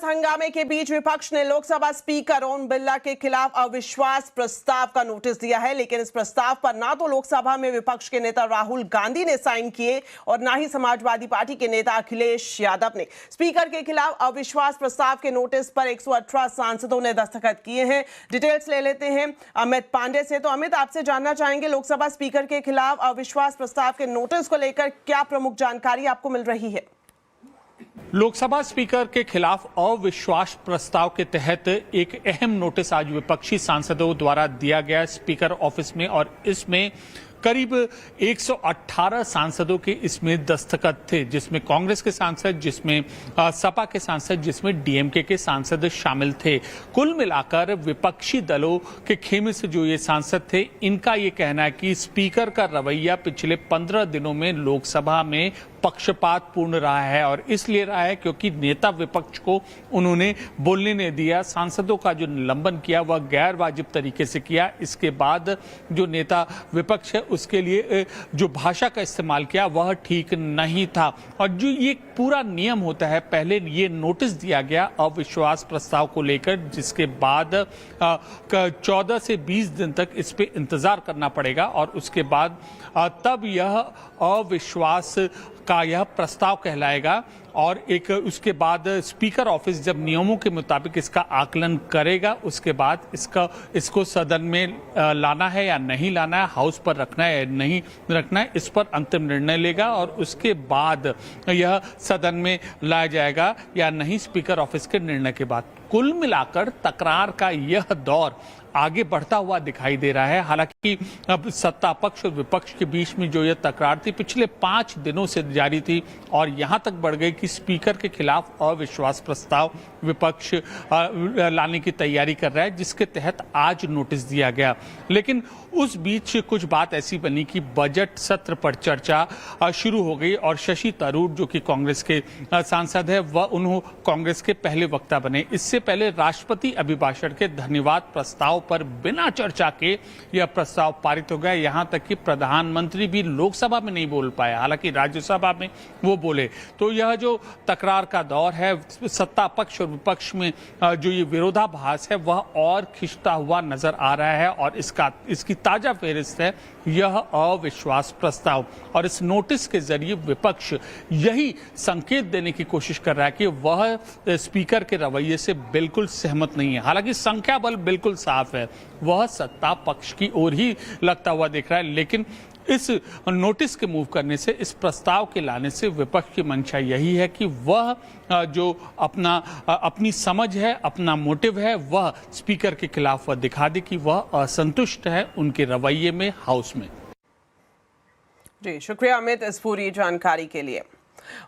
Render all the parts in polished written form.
हंगामे के बीच विपक्ष ने लोकसभा स्पीकर ओम बिरला के खिलाफ अविश्वास प्रस्ताव का नोटिस दिया है, लेकिन इस प्रस्ताव पर ना तो लोकसभा में विपक्ष के नेता राहुल गांधी ने साइन किए और ना ही समाजवादी पार्टी के नेता अखिलेश यादव ने। स्पीकर के खिलाफ अविश्वास प्रस्ताव के नोटिस पर 118 सांसदों ने दस्तखत किए हैं। डिटेल्स ले लेते हैं अमित पांडे से। तो अमित, आपसे जानना चाहेंगे, लोकसभा स्पीकर के खिलाफ अविश्वास प्रस्ताव के नोटिस को लेकर क्या प्रमुख जानकारी आपको मिल रही है? लोकसभा स्पीकर के खिलाफ अविश्वास प्रस्ताव के तहत एक अहम नोटिस आज विपक्षी सांसदों द्वारा दिया गया स्पीकर ऑफिस में, और इसमें करीब 118 सांसदों के इसमें दस्तखत थे, जिसमें कांग्रेस के सांसद, जिसमें सपा के सांसद, जिसमें डीएमके के सांसद शामिल थे। कुल मिलाकर विपक्षी दलों के खेमे से जो ये सांसद थे, इनका ये कहना है कि स्पीकर का रवैया पिछले 15 दिनों में लोकसभा में पक्षपात पूर्ण रहा है, और इसलिए रहा है क्योंकि नेता विपक्ष को उन्होंने बोलने नहीं दिया। सांसदों का जो निलंबन किया वह गैर वाजिब तरीके से किया। इसके बाद जो नेता विपक्ष है उसके लिए जो भाषा का इस्तेमाल किया वह ठीक नहीं था। और जो ये पूरा नियम होता है, पहले ये नोटिस दिया गया अविश्वास प्रस्ताव को लेकर, जिसके बाद 14 से 20 दिन तक इस पे इंतजार करना पड़ेगा, और उसके बाद तब यह अविश्वास का यह प्रस्ताव कहलाएगा। और एक उसके बाद स्पीकर ऑफिस जब नियमों के मुताबिक इसका आकलन करेगा, उसके बाद इसको सदन में लाना है या नहीं लाना है, हाउस पर रखना है या नहीं रखना है, इस पर अंतिम निर्णय लेगा, और उसके बाद यह सदन में लाया जाएगा या नहीं स्पीकर ऑफिस के निर्णय के बाद। कुल मिलाकर तकरार का यह दौर आगे बढ़ता हुआ दिखाई दे रहा है। हालांकि अब सत्ता पक्ष और विपक्ष के बीच में जो यह तकरार थी पिछले 5 दिनों से जारी थी, और यहां तक बढ़ गई कि स्पीकर के खिलाफ अविश्वास प्रस्ताव विपक्ष लाने की तैयारी कर रहा है, जिसके तहत आज नोटिस दिया गया। लेकिन उस बीच कुछ बात ऐसी बनी कि बजट सत्र पर चर्चा शुरू हो गई, और शशि तरूर जो कि कांग्रेस के सांसद है, वह कांग्रेस के पहले वक्ता बने। इससे पहले राष्ट्रपति अभिभाषण के धन्यवाद प्रस्ताव पर बिना चर्चा के यह प्रस्ताव पारित हो गया। यहां तक कि प्रधानमंत्री भी लोकसभा में नहीं बोल पाए, हालांकि राज्यसभा में वो बोले। तो यह जो तकरार का दौर है, सत्ता पक्ष और विपक्ष में जो ये विरोधाभास है वह और खिंचता हुआ नजर आ रहा है, और इसकी ताजा फेहरिस्त है यह अविश्वास प्रस्ताव। और इस नोटिस के जरिए विपक्ष यही संकेत देने की कोशिश कर रहा है कि वह स्पीकर के रवैये से बिल्कुल सहमत नहीं है। हालांकि संख्या बल बिल्कुल साफ है, वह सत्ता पक्ष की ओर ही लगता हुआ दिख रहा है, लेकिन इस नोटिस के मूव करने से, इस प्रस्ताव के लाने से विपक्ष की मंशा यही है कि वह जो अपनी समझ है, अपना मोटिव है, वह स्पीकर के खिलाफ वह दिखा दे कि वह असंतुष्ट है उनके रवैये में हाउस में। जी शुक्रिया अमित इस पूरी जानकारी के लिए।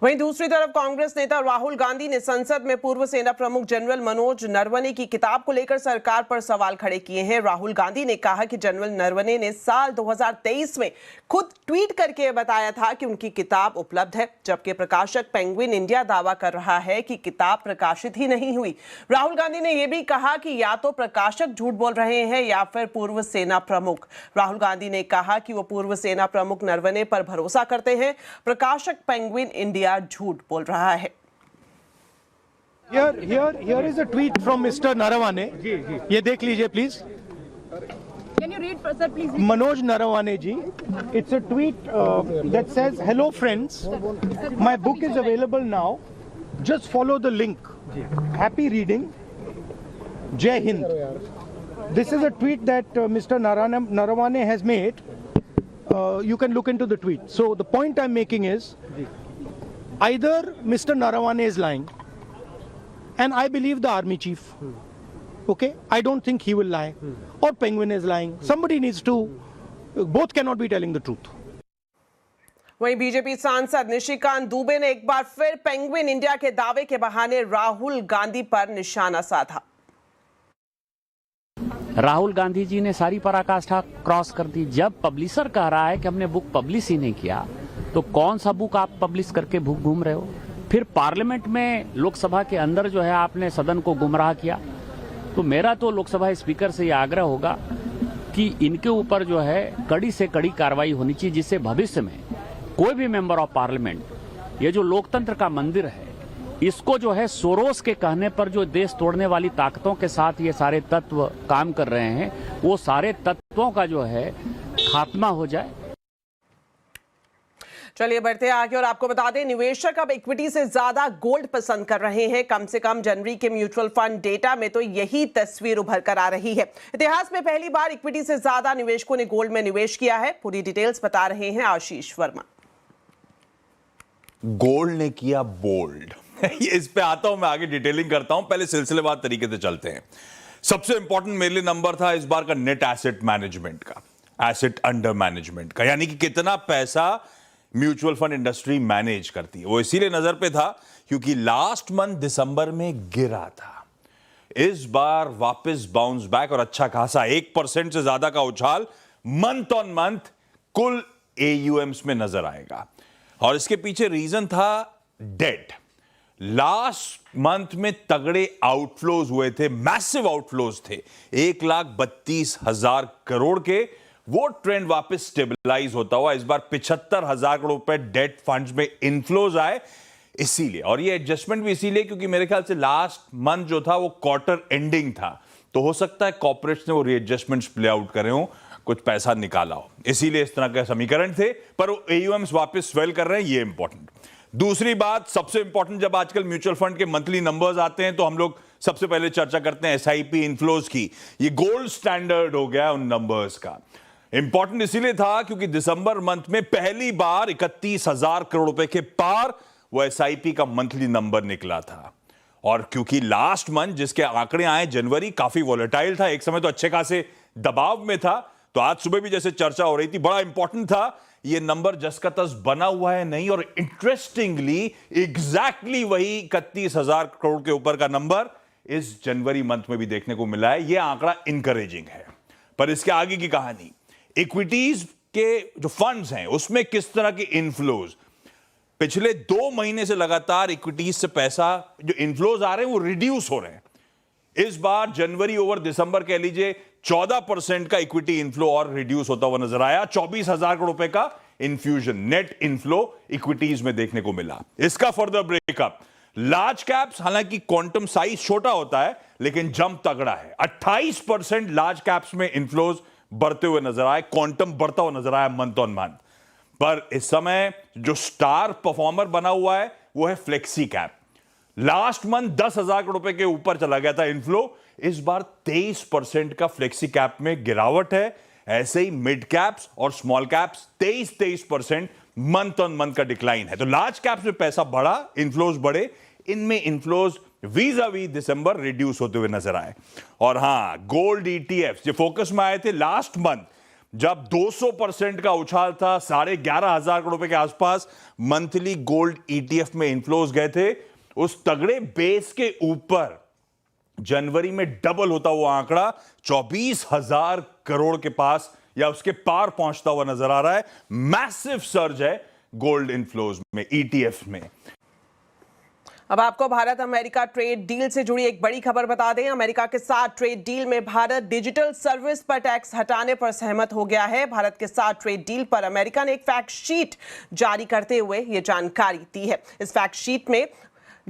वहीं दूसरी तरफ कांग्रेस नेता राहुल गांधी ने संसद में पूर्व सेना प्रमुख जनरल मनोज नरवणे की किताब को लेकर सरकार पर सवाल खड़े किए हैं। राहुल गांधी ने कहा कि जनरल नरवणे ने साल 2023 में खुद ट्वीट करके बताया था कि उनकी किताब उपलब्ध है, जबकि प्रकाशक पेंगुइन इंडिया दावा कर रहा है कि किताब प्रकाशित ही नहीं हुई। राहुल गांधी ने यह भी कहा कि या तो प्रकाशक झूठ बोल रहे हैं या फिर पूर्व सेना प्रमुख। राहुल गांधी ने कहा कि वो पूर्व सेना प्रमुख नरवणे पर भरोसा करते हैं, प्रकाशक पेंगुइन इंडिया झूठ बोल रहा है। Here is a tweet from Mr. Naravane. ये देख लीजिए please. Can you read, sir, please? Manoj Naravane ji. It's a tweet that says, "Hello friends, my book is available now. Just follow the link. Happy reading. Jai Hind." This is a tweet that Mr. Naravane has made. You can look into the tweet. So the point I'm making is, either Mr. Naravane is lying, and I believe the army chief. Okay, I don't think he will lie, or Penguin is lying. Somebody needs to. Both cannot be telling the truth. वहीं BJP सांसद निशिकांत दुबे ने एक बार फिर penguin India के दावे के बहाने राहुल गांधी पर निशाना साधा। राहुल गांधी जी ने सारी पराकाष्ठा क्रॉस कर दी। जब पब्लिशर कह रहा है कि हमने बुक पब्लिश ही नहीं किया, तो कौन सा बुक आप पब्लिश करके भूख घूम रहे हो? फिर पार्लियामेंट में, लोकसभा के अंदर जो है आपने सदन को गुमराह किया। तो मेरा तो लोकसभा स्पीकर से यह आग्रह होगा कि इनके ऊपर जो है कड़ी से कड़ी कार्रवाई होनी चाहिए, जिससे भविष्य में कोई भी मेंबर ऑफ पार्लियामेंट, ये जो लोकतंत्र का मंदिर है, इसको जो है सोरोस के कहने पर जो देश तोड़ने वाली ताकतों के साथ ये सारे तत्व काम कर रहे हैं, वो सारे तत्वों का जो है खात्मा हो जाए। चलिए बढ़ते हैं आगे और आपको बता दें, निवेशक अब इक्विटी से ज्यादा गोल्ड पसंद कर रहे हैं। कम से कम जनवरी के म्यूचुअल फंड डेटा में तो यही तस्वीर उभर कर आ रही है। इतिहास में पहली बार इक्विटी से ज्यादा निवेशकों ने गोल्ड में निवेश किया है। पूरी डिटेल्स बता रहे हैं आशीष वर्मा। गोल्ड ने किया बोल्ड। इस पे आता हूं मैं, आगे डिटेलिंग करता हूं, पहले सिलसिलेवार तरीके से चलते हैं। सबसे इंपॉर्टेंट मेरे लिए नंबर था इस बार का नेट एसेट मैनेजमेंट का, एसेट अंडर मैनेजमेंट का, यानी कि कितना पैसा म्यूचुअल फंड इंडस्ट्री मैनेज करती है। वो इसीलिए नजर पे था क्योंकि लास्ट मंथ दिसंबर में गिरा था। इस बार वापस बाउंस बैक और अच्छा खासा 1% से ज्यादा का उछाल मंथ ऑन मंथ कुल एयूएम्स में नजर आएगा। और इसके पीछे रीजन था डेट। लास्ट मंथ में तगड़े आउटफ्लोज हुए थे, मैसिव आउटफ्लोज थे, 1,32,000 करोड़ के। वो ट्रेंड वापस स्टेबलाइज होता हुआ इस बार 75,000 करोड़ रुपए डेट फंड्स में इनफ्लोज आए। इसीलिए, और ये एडजस्टमेंट भी इसीलिए क्योंकि मेरे ख्याल से लास्ट मंथ जो था वो क्वार्टर एंडिंग था, तो हो सकता है कॉर्पोरेट्स ने वो रीएडजस्टमेंट्स प्ले आउट करे हो, कुछ पैसा निकाला हो, इसीलिए इस तरह के समीकरण थे। पर वो एयूएम्स वापस स्वेल कर रहे हैं, ये इंपॉर्टेंट। दूसरी बात, सबसे इंपॉर्टेंट, जब आजकल म्यूचुअल फंड के मंथली नंबर्स आते हैं तो हम लोग सबसे पहले चर्चा करते हैं एसआईपी इनफ्लोज की। ये गोल्ड स्टैंडर्ड हो गया उन नंबर्स का। इंपॉर्टेंट इसीलिए था क्योंकि दिसंबर मंथ में पहली बार 31,000 करोड़ रुपए के पार वो एसआईपी का मंथली नंबर निकला था। और क्योंकि लास्ट मंथ जिसके आंकड़े आए जनवरी काफी वॉलेटाइल था, एक समय तो अच्छे खासे दबाव में था, तो आज सुबह भी जैसे चर्चा हो रही थी, बड़ा इंपॉर्टेंट था ये नंबर जस का तस बना हुआ है नहीं। और इंटरेस्टिंगली एग्जैक्टली वही 31,000 करोड़ के ऊपर का नंबर इस जनवरी मंथ में भी देखने को मिला है। यह आंकड़ा इंकरेजिंग है। पर इसके आगे की कहानी, इक्विटीज के जो फंड्स हैं उसमें किस तरह के इनफ्लोज, पिछले 2 महीने से लगातार इक्विटीज से पैसा जो इनफ्लोज आ रहे हैं वो रिड्यूस हो रहे हैं। इस बार जनवरी ओवर दिसंबर कह लीजिए 14% का इक्विटी इनफ्लो और रिड्यूस होता हुआ नजर आया। 24,000 करोड़ रुपए का इन्फ्यूजन, नेट इनफ्लो इक्विटीज में देखने को मिला। इसका फर्दर ब्रेकअप, लार्ज कैप्स, हालांकि क्वांटम साइज छोटा होता है लेकिन जंप तगड़ा है। 28% लार्ज कैप्स में इनफ्लोज बढ़ते हुए नजर आए, क्वांटम बढ़ता हुआ नजर आया मंथ ऑन मंथ। पर इस समय जो स्टार परफॉर्मर बना हुआ है वो है flexi cap. Last month 10,000 crore रुपए के ऊपर चला गया था इनफ्लो, इस बार 23% का फ्लेक्सी कैप में गिरावट है। ऐसे ही मिड कैप्स और small caps 23% month on month का डिक्लाइन है। तो लार्ज कैप्स में पैसा बढ़ा, इनफ्लोज बढ़े, इनमें इनफ्लोज वीज़ा-वी दिसंबर रिड्यूस होते हुए नजर आए। और हां, गोल्ड ईटीएफ जो फोकस में आए थे लास्ट मंथ, जब 200% का उछाल था, 11,500 करोड़ रुपए के आसपास मंथली गोल्ड ईटीएफ में इनफ्लोज गए थे। उस तगड़े बेस के ऊपर जनवरी में डबल होता हुआ आंकड़ा 24,000 करोड़ के पास या उसके पार पहुंचता हुआ नजर आ रहा है। मैसिव सर्ज है गोल्ड इनफ्लोज में, ईटीएफ में। अब आपको भारत अमेरिका ट्रेड डील से जुड़ी एक बड़ी खबर बता दें। अमेरिका के साथ ट्रेड डील में भारत डिजिटल सर्विस पर टैक्स हटाने पर सहमत हो गया है। भारत के साथ ट्रेड डील पर अमेरिका ने एक फैक्ट शीट जारी करते हुए ये जानकारी दी है। इस फैक्ट शीट में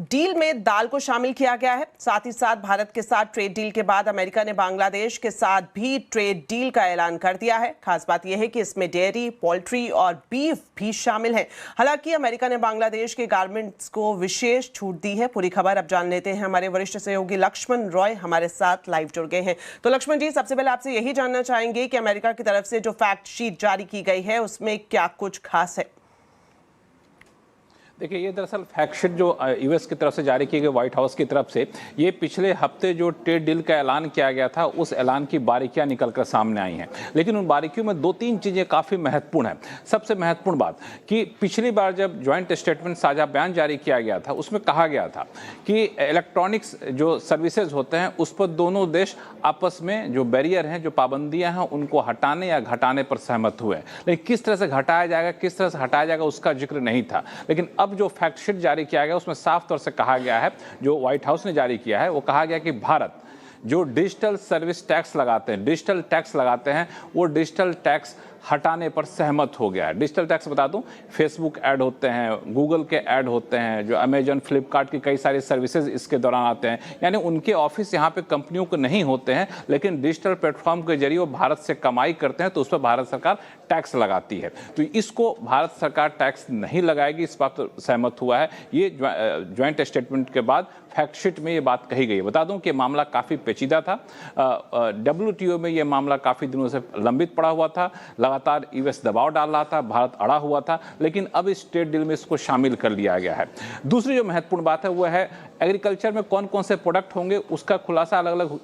डील में दाल को शामिल किया गया है। साथ ही साथ भारत के साथ ट्रेड डील के बाद अमेरिका ने बांग्लादेश के साथ भी ट्रेड डील का ऐलान कर दिया है। खास बात यह है कि इसमें डेयरी, पोल्ट्री और बीफ भी शामिल है। हालांकि अमेरिका ने बांग्लादेश के गारमेंट्स को विशेष छूट दी है। पूरी खबर अब जान लेते हैं। हमारे वरिष्ठ सहयोगी लक्ष्मण रॉय हमारे साथ लाइव जुड़ गए हैं। तो लक्ष्मण जी, सबसे पहले आपसे यही जानना चाहेंगे कि अमेरिका की तरफ से जो फैक्ट शीट जारी की गई है उसमें क्या कुछ खास है? देखिए, ये दरअसल फैक्ट शीट जो यूएस की तरफ से जारी की गई, व्हाइट हाउस की तरफ से, ये पिछले हफ्ते जो ट्रेड डील का ऐलान किया गया था उस ऐलान की बारीकियां निकलकर सामने आई हैं। लेकिन उन बारीकियों में 2-3 चीज़ें काफ़ी महत्वपूर्ण हैं। सबसे महत्वपूर्ण बात कि पिछली बार जब ज्वाइंट स्टेटमेंट साझा बयान जारी किया गया था उसमें कहा गया था कि इलेक्ट्रॉनिक्स जो सर्विसेज होते हैं उस पर दोनों देश आपस में जो बैरियर हैं, जो पाबंदियाँ हैं, उनको हटाने या घटाने पर सहमत हुए। लेकिन किस तरह से घटाया जाएगा, किस तरह से हटाया जाएगा, उसका जिक्र नहीं था। लेकिन अब जो फैक्ट शीट जारी किया गया उसमें साफ तौर से कहा गया है, जो व्हाइट हाउस ने जारी किया है, वो कहा गया कि भारत जो डिजिटल सर्विस टैक्स लगाते हैं, डिजिटल टैक्स लगाते हैं, वो डिजिटल टैक्स हटाने पर सहमत हो गया है। डिजिटल टैक्स बता दूं, फेसबुक ऐड होते हैं, गूगल के ऐड होते हैं, जो अमेजन, फ्लिपकार्ट की कई सारी सर्विसेज इसके दौरान आते हैं, यानी उनके ऑफिस यहाँ पे कंपनियों को नहीं होते हैं, लेकिन डिजिटल प्लेटफॉर्म के जरिए वो भारत से कमाई करते हैं, तो उस पर भारत सरकार टैक्स लगाती है। तो इसको भारत सरकार टैक्स नहीं लगाएगी, इस बात पर सहमत हुआ है। ये ज्वाइंट स्टेटमेंट के बाद फैक्टशीट में ये बात कही गई है। बता दूं कि मामला काफ़ी पेचीदा था। WTO में ये मामला काफ़ी दिनों से लंबित पड़ा हुआ था, लगातार यूएस दबाव डाल रहा था, भारत अड़ा हुआ था, लेकिन अब इस ट्रेड डील में इसको शामिल कर लिया गया है। दूसरी जो महत्वपूर्ण बात है वो है एग्रीकल्चर में कौन कौन से प्रोडक्ट होंगे, उसका खुलासा अलग अलग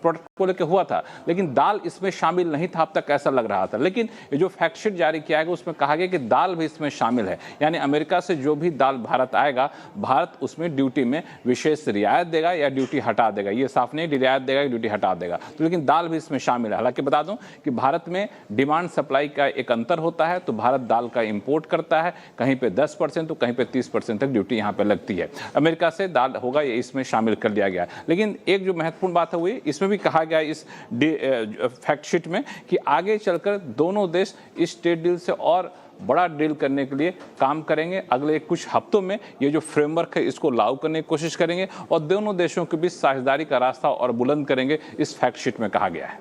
प्रोडक्ट को लेकर हुआ था, लेकिन दाल इसमें शामिल नहीं था अब तक, ऐसा लग रहा था। लेकिन ये जो फैक्टशीट जारी किया गया उसमें कहा गया कि दाल भी इसमें शामिल है, यानी अमेरिका से जो भी दाल भारत आएगा, भारत उसमें ड्यूटी में विशेष रियायत देगा या ड्यूटी हटा देगा। ये साफ नहीं रियायत देगा या ड्यूटी हटा देगा, तो लेकिन दाल भी इसमें शामिल है। हालांकि बता दूं कि भारत में डिमांड सप्लाई का एक अंतर होता है, तो भारत दाल का इंपोर्ट करता है, कहीं पे 10% तो कहीं पे 30% तक ड्यूटी यहाँ पे लगती है। अमेरिका से दाल होगा, ये इसमें शामिल कर लिया गया है। लेकिन एक जो महत्वपूर्ण बात है वो इसमें भी कहा गया इस फैक्टशीट में कि आगे चलकर दोनों देश इस ट्रेड डील से और बड़ा डील करने के लिए काम करेंगे। अगले कुछ हफ्तों में ये जो फ्रेमवर्क है इसको लागू करने की कोशिश करेंगे और दोनों देशों के बीच साझेदारी का रास्ता और बुलंद करेंगे, इस फैक्टशीट में कहा गया है।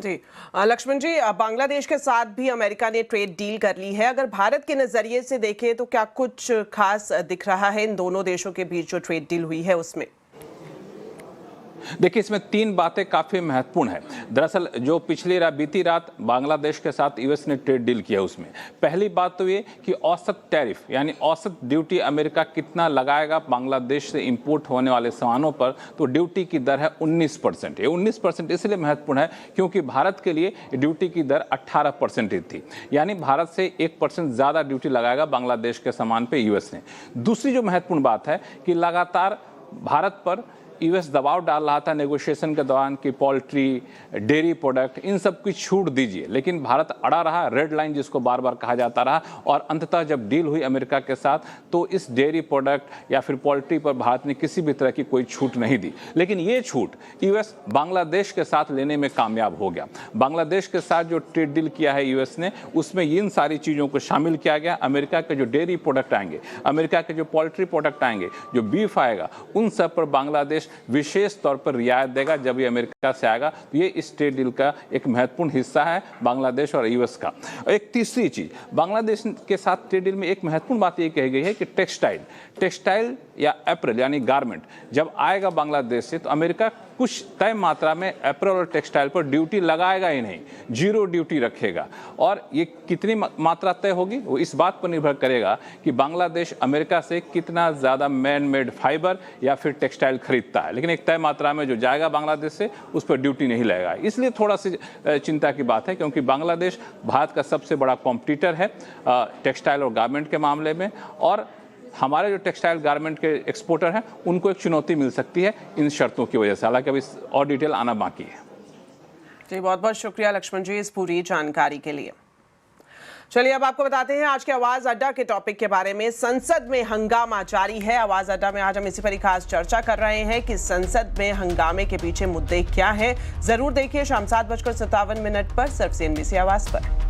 जी लक्ष्मण जी, बांग्लादेश के साथ भी अमेरिका ने ट्रेड डील कर ली है। अगर भारत के नजरिए से देखें तो क्या कुछ खास दिख रहा है इन दोनों देशों के बीच जो ट्रेड डील हुई है उसमें? देखिए, इसमें तीन बातें काफ़ी महत्वपूर्ण है। दरअसल जो पिछली बीती रात बांग्लादेश के साथ यूएस ने ट्रेड डील किया, उसमें पहली बात तो ये कि औसत टैरिफ यानी औसत ड्यूटी अमेरिका कितना लगाएगा बांग्लादेश से इंपोर्ट होने वाले सामानों पर, तो ड्यूटी की दर है 19%। ये 19% इसलिए महत्वपूर्ण है क्योंकि भारत के लिए ड्यूटी की दर 18% थी, यानी भारत से 1% ज़्यादा ड्यूटी लगाएगा बांग्लादेश के सामान पर यूएस ने। दूसरी जो महत्वपूर्ण बात है कि लगातार भारत पर यूएस दबाव डाल रहा था नेगोशिएशन के दौरान कि पोल्ट्री, डेयरी प्रोडक्ट, इन सब की छूट दीजिए, लेकिन भारत अड़ा रहा, रेड लाइन जिसको बार बार कहा जाता रहा, और अंततः जब डील हुई अमेरिका के साथ तो इस डेयरी प्रोडक्ट या फिर पोल्ट्री पर भारत ने किसी भी तरह की कोई छूट नहीं दी। लेकिन ये छूट यूएस बांग्लादेश के साथ लेने में कामयाब हो गया। बांग्लादेश के साथ जो ट्रेड डील किया है यूएस ने, उसमें इन सारी चीज़ों को शामिल किया गया। अमेरिका के जो डेयरी प्रोडक्ट आएंगे, अमेरिका के जो पोल्ट्री प्रोडक्ट आएंगे, जो बीफ आएगा, उन सब पर बांग्लादेश विशेष तौर पर रियायत देगा जब ये अमेरिका से आएगा। तो ये इस ट्रेड डील का एक महत्वपूर्ण हिस्सा है बांग्लादेश और यूएस का। एक तीसरी चीज, बांग्लादेश के साथ ट्रेड डील में एक महत्वपूर्ण बात ये कही गई है कि टेक्सटाइल या अप्रैल यानी गारमेंट जब आएगा बांग्लादेश से, तो अमेरिका कुछ तय मात्रा में अप्रैल और टेक्सटाइल पर ड्यूटी लगाएगा ही नहीं, 0 ड्यूटी रखेगा। और ये कितनी मात्रा तय होगी वो इस बात पर निर्भर करेगा कि बांग्लादेश अमेरिका से कितना ज़्यादा मैन मेड फाइबर या फिर टेक्सटाइल खरीदता है, लेकिन एक तय मात्रा में जो जाएगा बांग्लादेश से उस पर ड्यूटी नहीं लगेगा। इसलिए थोड़ा सी चिंता की बात है, क्योंकि बांग्लादेश भारत का सबसे बड़ा कॉम्पिटिटर है टेक्सटाइल और गारमेंट के मामले में, और हमारे जो टेक्सटाइल गारमेंट के एक्सपोर्टर हैं उनको एक चुनौती मिल सकती है इन शर्तों की वजह से। हालांकि अभी और डिटेल आना बाकी है। जी बहुत बहुत शुक्रिया लक्ष्मण जी इस पूरी जानकारी के लिए। चलिए अब आपको बताते हैं आज के आवाज अड्डा के टॉपिक के बारे में। संसद में हंगामा जारी है। आवाज अड्डा में आज हम इसी पर खास चर्चा कर रहे हैं कि संसद में हंगामे के पीछे मुद्दे क्या हैं। जरूर देखिए शाम 7:57 पर सिर्फ CNBC आवाज पर।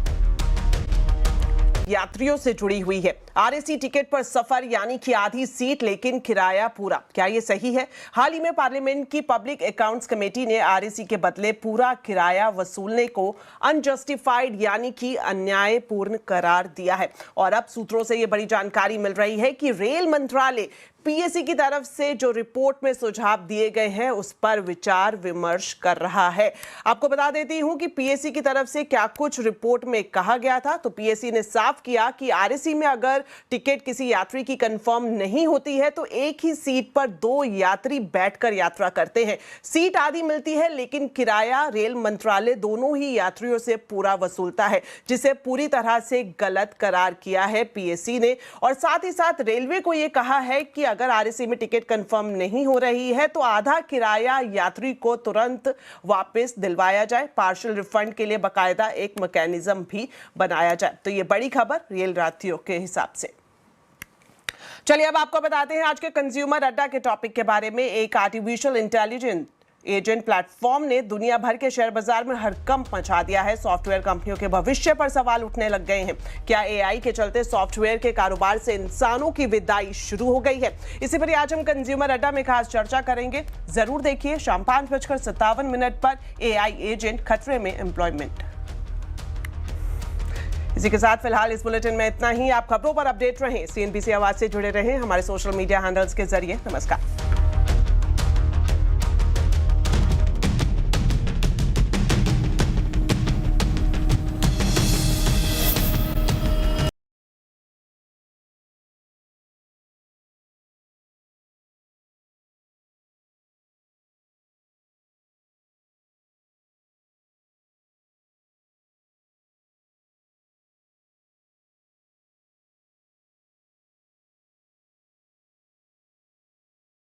यात्रियों से जुड़ी हुई है। RAC टिकट पर सफर यानी कि आधी सीट लेकिन किराया पूरा, क्या ये सही है? हाल ही में पार्लियामेंट की पब्लिक अकाउंट्स कमेटी ने RAC के बदले पूरा किराया वसूलने को अनजस्टिफाइड यानी कि अन्यायपूर्ण करार दिया है। और अब सूत्रों से ये बड़ी जानकारी मिल रही है कि रेल मंत्रालय PAC की तरफ से जो रिपोर्ट में सुझाव दिए गए हैं उस पर विचार विमर्श कर रहा है। आपको बता देती हूं कि PAC की तरफ से क्या कुछ रिपोर्ट में कहा गया था। तो PAC ने साफ किया कि RAC में अगर टिकट किसी यात्री की कंफर्म नहीं होती है तो एक ही सीट पर 2 यात्री बैठकर यात्रा करते हैं। सीट आधी मिलती है लेकिन किराया रेल मंत्रालय दोनों ही यात्रियों से पूरा वसूलता है, जिसे पूरी तरह से गलत करार किया है PAC ने। और साथ ही साथ रेलवे को यह कहा है कि अगर RAC में टिकट कंफर्म नहीं हो रही है तो आधा किराया यात्री को तुरंत वापस दिलवाया जाए। पार्शियल रिफंड के लिए बकायदा एक मैकेनिज्म भी बनाया जाए। तो ये बड़ी खबर रेल यात्रियों के हिसाब से। चलिए अब आपको बताते हैं आज के कंज्यूमर अड्डा के टॉपिक के बारे में। एक आर्टिफिशियल इंटेलिजेंस एजेंट प्लेटफॉर्म ने दुनिया भर के शेयर बाजार में हड़कंप मचा दिया है। सॉफ्टवेयर कंपनियों के भविष्य पर सवाल उठने लग गए हैं। क्या एआई के चलते सॉफ्टवेयर के कारोबार से इंसानों की विदाई शुरू हो गई है? इसी पर आज हम कंज्यूमर अड्डा में खास चर्चा करेंगे। जरूर देखिए शाम 5:57 पर एआई एजेंट खतरे में एम्प्लॉयमेंट। इसी के साथ फिलहाल इस बुलेटिन में इतना ही। आप खबरों पर अपडेट रहें, CNBC आवाज से जुड़े रहें हमारे सोशल मीडिया हैंडल्स के जरिए। नमस्कार।